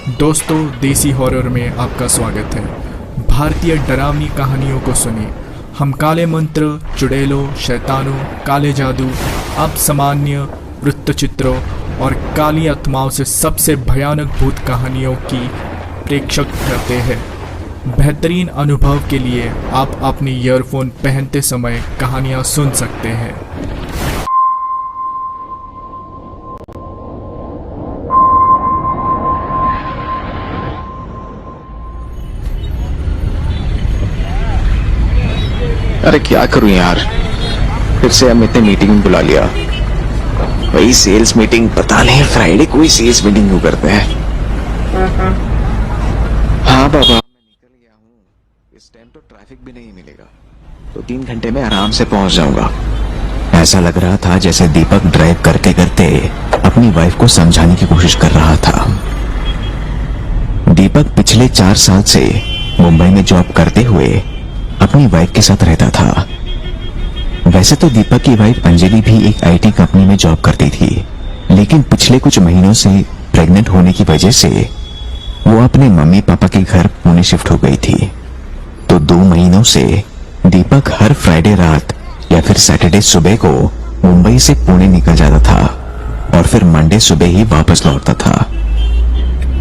दोस्तों, देसी हॉरर में आपका स्वागत है। भारतीय डरावनी कहानियों को सुनिए। हम काले मंत्र, चुड़ैलों, शैतानों, काले जादू, असामान्य वृत्तचित्रों और काली आत्माओं से सबसे भयानक भूत कहानियों की प्रेक्षक करते हैं। बेहतरीन अनुभव के लिए आप अपनी ईयरफोन पहनते समय कहानियाँ सुन सकते हैं। अरे क्या करूं यार, फिर से अमित ने मीटिंग में बुला लिया। वही सेल्स मीटिंग, पता नहीं फ्राइडे कोई सेल्स मीटिंग क्यों करते हैं। हाँ बाबा, मैं निकल गया हूँ। इस टाइम तो ट्रैफिक भी नहीं मिलेगा, तो 3 घंटे में आराम से पहुंच जाऊंगा। ऐसा लग रहा था जैसे दीपक ड्राइव करते करते अपनी वाइफ को समझाने की कोशिश कर रहा था। दीपक पिछले 4 साल से मुंबई में जॉब करते हुए अपनी वाइफ के साथ रहता था। वैसे तो दीपक की वाइफ अंजलि भी एक आईटी कंपनी में जॉब करती थी, लेकिन पिछले कुछ महीनों से प्रेग्नेंट होने की वजह से वो अपने मम्मी पापा के घर पुणे शिफ्ट हो गई थी। तो 2 महीनों से दीपक हर फ्राइडे रात या फिर सैटरडे सुबह को मुंबई से पुणे निकल जाता था और फिर मंडे सुबह ही वापस लौटता था।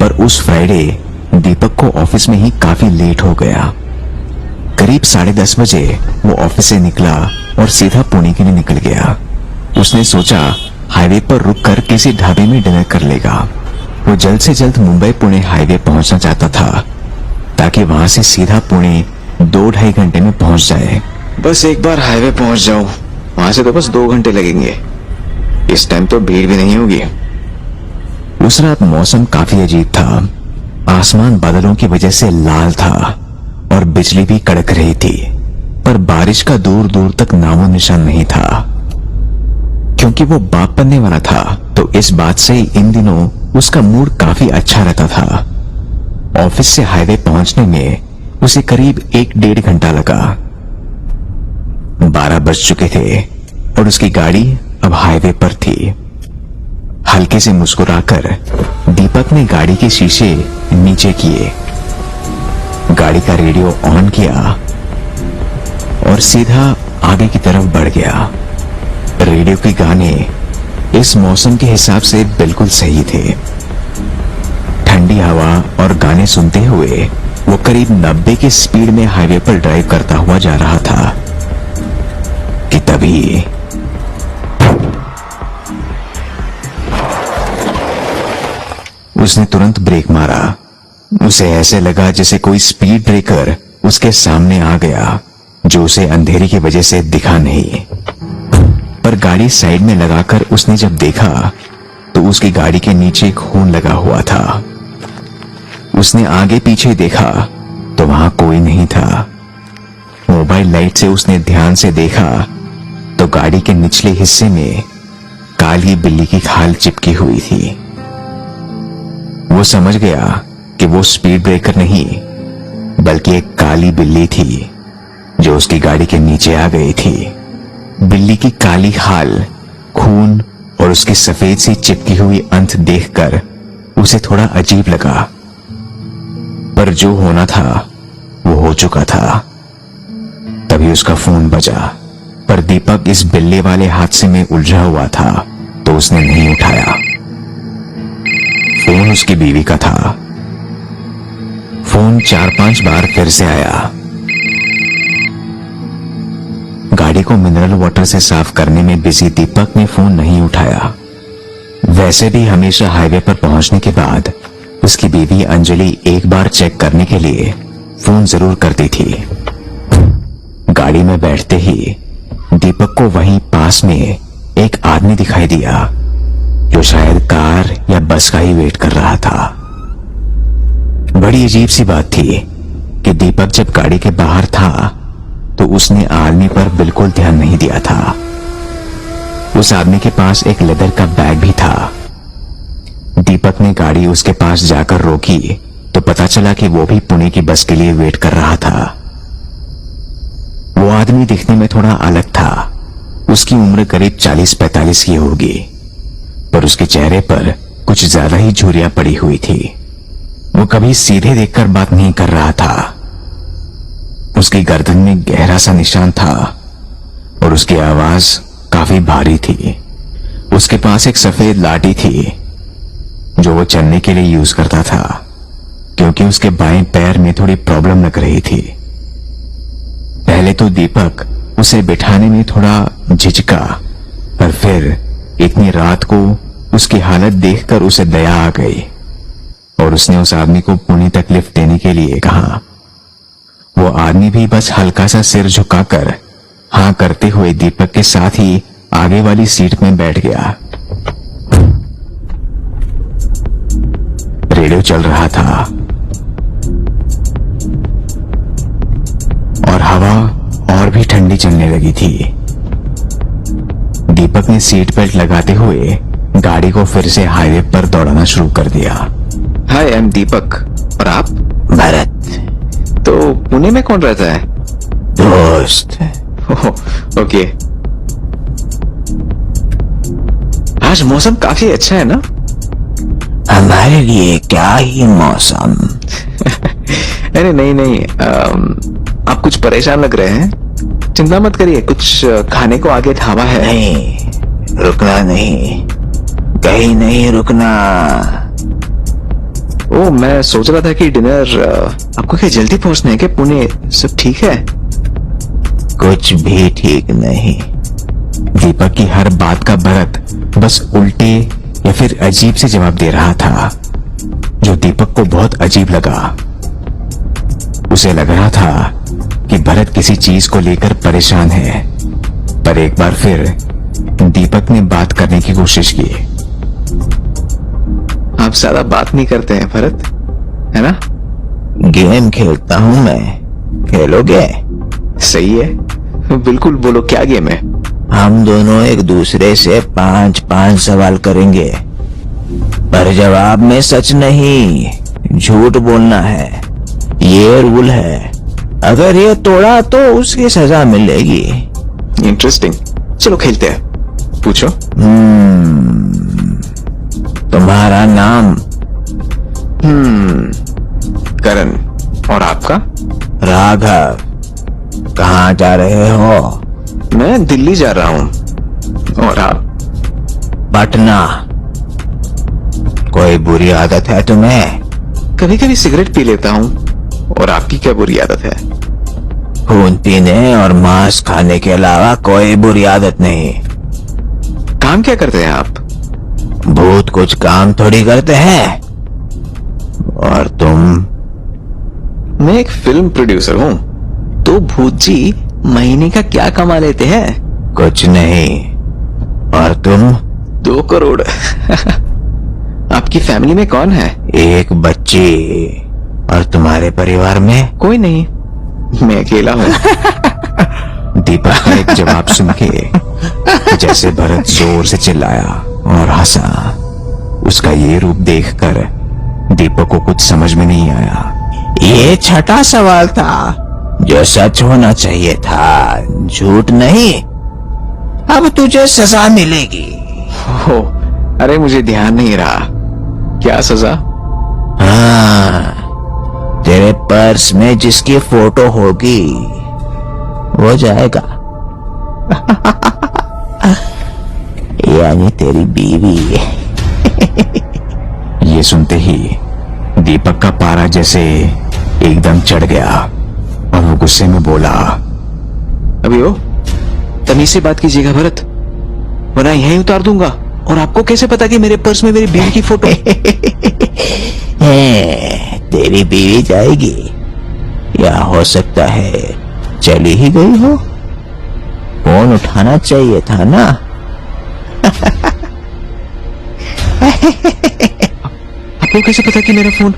पर उस फ्राइडे दीपक को ऑफिस में ही काफी लेट हो गया। करीब 10:30 बजे वो ऑफिस से निकला और सीधा पुणे के लिए निकल गया। उसने सोचा हाईवे पर रुककर किसी ढाबे में डिनर कर लेगा। वो जल्द से जल्द मुंबई पुणे हाईवे पहुंचना चाहता था, ताकि वहां से सीधा पुणे 2-2.5 घंटे में पहुंच जाए। बस एक बार हाईवे पहुंच जाऊं, वहां से तो बस 2 घंटे लगेंगे। इस टाइम तो भीड़ भी नहीं होगी। उस रात मौसम काफी अजीब था। आसमान बादलों की वजह से लाल था और बिजली भी कड़क रही थी, पर बारिश का दूर दूर तक नामो निशान नहीं था। क्योंकि वो बाप बनने वाला था, तो इस बात से इन दिनों उसका मूड काफी अच्छा रहता था। ऑफिस से हाईवे पहुंचने में उसे करीब 1-1.5 घंटा लगा। 12 बज चुके थे और उसकी गाड़ी अब हाईवे पर थी। हल्के से मुस्कुराकर दीपक ने गाड़ी के शीशे नीचे किए, गाड़ी का रेडियो ऑन किया और सीधा आगे की तरफ बढ़ गया। रेडियो के गाने इस मौसम के हिसाब से बिल्कुल सही थे। ठंडी हवा और गाने सुनते हुए वो करीब 90 की स्पीड में हाईवे पर ड्राइव करता हुआ जा रहा था कि तभी उसने तुरंत ब्रेक मारा। उसे ऐसे लगा जैसे कोई स्पीड ब्रेकर उसके सामने आ गया, जो उसे अंधेरे की वजह से दिखा नहीं। पर गाड़ी साइड में लगाकर उसने जब देखा तो उसकी गाड़ी के नीचे खून लगा हुआ था। उसने आगे पीछे देखा तो वहां कोई नहीं था। मोबाइल लाइट से उसने ध्यान से देखा तो गाड़ी के निचले हिस्से में काली बिल्ली की खाल चिपकी हुई थी। वो समझ गया कि वो स्पीड ब्रेकर नहीं, बल्कि एक काली बिल्ली थी जो उसकी गाड़ी के नीचे आ गई थी। बिल्ली की काली खाल, खून और उसकी सफेद सी चिपकी हुई अंत देखकर उसे थोड़ा अजीब लगा, पर जो होना था वो हो चुका था। तभी उसका फोन बजा, पर दीपक इस बिल्ली वाले हादसे में उलझा हुआ था, तो उसने नहीं उठाया। फोन उसकी बीवी का था। फोन 4-5 बार फिर से आया। गाड़ी को मिनरल वाटर से साफ करने में बिजी दीपक ने फोन नहीं उठाया। वैसे भी हमेशा हाईवे पर पहुंचने के बाद उसकी बीवी अंजलि एक बार चेक करने के लिए फोन जरूर करती थी। गाड़ी में बैठते ही दीपक को वहीं पास में एक आदमी दिखाई दिया, जो शायद कार या बस का ही वेट कर रहा था। बड़ी अजीब सी बात थी कि दीपक जब गाड़ी के बाहर था तो उसने आदमी पर बिल्कुल ध्यान नहीं दिया था। उस आदमी के पास एक लेदर का बैग भी था। दीपक ने गाड़ी उसके पास जाकर रोकी तो पता चला कि वो भी पुणे की बस के लिए वेट कर रहा था। वो आदमी दिखने में थोड़ा अलग था। उसकी उम्र करीब 40-45 की होगी, पर उसके चेहरे पर कुछ ज्यादा ही झुर्रियां पड़ी हुई थी। वो कभी सीधे देखकर बात नहीं कर रहा था। उसकी गर्दन में गहरा सा निशान था और उसकी आवाज काफी भारी थी। उसके पास एक सफेद लाठी थी जो वो चलने के लिए यूज करता था, क्योंकि उसके बाएं पैर में थोड़ी प्रॉब्लम लग रही थी। पहले तो दीपक उसे बिठाने में थोड़ा झिझका, पर फिर इतनी रात को उसकी हालत देखकर उसे दया आ गई और उसने उस आदमी को पुणे तक लिफ्ट देने के लिए कहा। वो आदमी भी बस हल्का सा सिर झुकाकर हाँ करते हुए दीपक के साथ ही आगे वाली सीट में बैठ गया। रेडियो चल रहा था और हवा और भी ठंडी चलने लगी थी। दीपक ने सीट बेल्ट लगाते हुए गाड़ी को फिर से हाईवे पर दौड़ाना शुरू कर दिया। हाय, आई एम दीपक। और आप? भरत। तो पुणे में कौन रहता है? दोस्त। ओके। आज मौसम काफी अच्छा है ना? हमारे लिए क्या ही मौसम। अरे नहीं, आप कुछ परेशान लग रहे हैं। चिंता मत करिए, कुछ खाने को आगे ढाबा है। नहीं, रुकना नहीं, कहीं नहीं रुकना। ओ, मैं सोच रहा था कि डिनर आपको क्या जल्दी पहुंचना है क्या पुणे? सब ठीक है? कुछ भी ठीक नहीं। दीपक की हर बात का भरत बस उल्टे या फिर अजीब से जवाब दे रहा था, जो दीपक को बहुत अजीब लगा। उसे लग रहा था कि भरत किसी चीज को लेकर परेशान है। पर एक बार फिर दीपक ने बात करने की कोशिश की। आप ज्यादा बात नहीं करते हैं भरत, है ना? गेम खेलता हूं मैं, खेलोगे? सही है, बिल्कुल। बोलो, क्या गेम है? हम दोनों एक दूसरे से 5-5 सवाल करेंगे, पर जवाब में सच नहीं, झूठ बोलना है। ये रूल है। अगर ये तोड़ा तो उसकी सजा मिलेगी। इंटरेस्टिंग। चलो खेलते हैं। पूछो। तुम्हारा नाम? करण। और आपका? राघव। कहाँ जा रहे हो? मैं दिल्ली जा रहा हूँ। और आप? पटना। कोई बुरी आदत है तुम्हें? कभी कभी सिगरेट पी लेता हूँ। और आपकी क्या बुरी आदत है? खून पीने और मांस खाने के अलावा कोई बुरी आदत नहीं। काम क्या करते हैं आप? भूत कुछ काम थोड़ी करते हैं। और तुम? मैं एक फिल्म प्रोड्यूसर हूँ। तो भूत जी महीने का क्या कमा लेते हैं? कुछ नहीं। और तुम? 2 करोड़। आपकी फैमिली में कौन है? एक बच्ची। और तुम्हारे परिवार में? कोई नहीं, मैं अकेला हूँ। दीपक का एक जवाब सुन के जैसे भरत जोर से चिल्लाया और हंसा। उसका ये रूप देखकर दीपक को कुछ समझ में नहीं आया। ये छठा सवाल था जो सच होना चाहिए था, झूठ नहीं। अब तुझे सजा मिलेगी। हो, अरे मुझे ध्यान नहीं रहा। क्या सजा? हाँ, तेरे पर्स में जिसकी फोटो होगी वो जाएगा। यानी तेरी बीवी। ये सुनते ही दीपक का पारा जैसे एकदम चढ़ गया और वो गुस्से में बोला, अभी हो, तमीज से बात कीजिएगा भरत, वरना यहीं उतार दूंगा। और आपको कैसे पता कि मेरे पर्स में मेरी बीवी की फोटो? तेरी बीवी जाएगी, या हो सकता है चली ही गई हो। फोन उठाना चाहिए था ना। आपको कैसे पता कि मेरा फोन?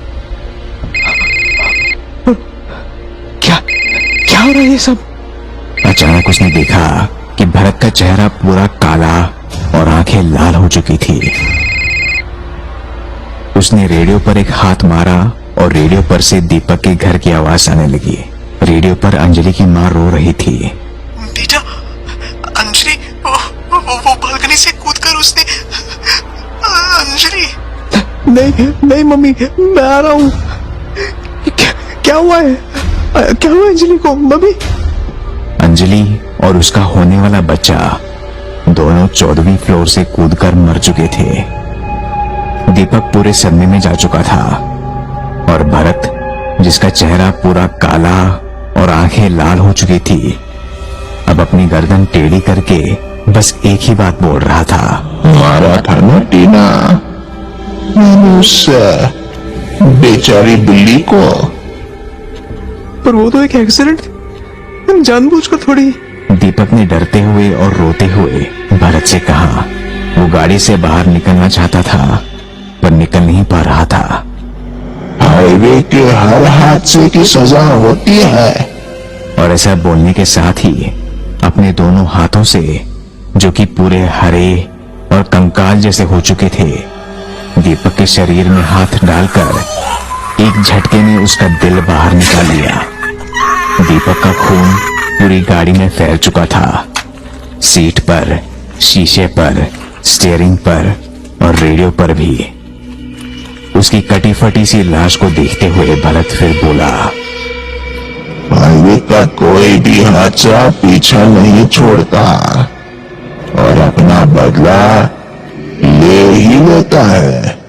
क्या क्या हो रहा है ये सब? अचानक उसने देखा कि भरत का चेहरा पूरा काला और आंखें लाल हो चुकी थी। उसने रेडियो पर एक हाथ मारा और रेडियो पर से दीपक के घर की आवाज आने लगी। रेडियो पर अंजलि की मां रो रही थी। बेटा, अंजलि, वो बालकनी से कूदकर उसने। अंजलि। नहीं नहीं मम्मी, मैं आ रहा हूँ। क्या हुआ है? क्या हुआ अंजलि को मम्मी? अंजलि और उसका होने वाला बच्चा दोनों 14वीं फ्लोर से कूदकर मर चुके थे। दीपक पूरे सदमे में जा चुका था और भरत, जिसका चेहरा पूरा काला और आंखें लाल हो चुकी थी, अब अपनी गर्दन टेढ़ी करके बस एक ही बात बोल रहा था। मारा था ना टीना, मैंने उस बेचारी बिल्ली को। पर वो तो एक एक्सीडेंट, हम जानबूझकर थोड़ी। दीपक ने डरते हुए और रोते हुए भरत से कहा। वो गाड़ी से बाहर निकलना चाहता था पर निकल नहीं पा रहा था। हाईवे के हर हादसे की सजा होती है। और ऐसा बोलने के साथ ही अपने दोनों हाथों से, जो कि पूरे हरे और कंकाल जैसे हो चुके थे, दीपक के शरीर में हाथ डालकर एक झटके में उसका दिल बाहर निकाल लिया। दीपक का खून पूरी गाड़ी में फैल चुका था। सीट पर, शीशे पर, स्टीयरिंग पर और रेडियो पर भी। उसकी कटी फटी सी लाश को देखते हुए भरत फिर बोला, हाईवे का कोई भी हादसा पीछा नहीं छोड़ता और अपना बदला ले ही लेता है।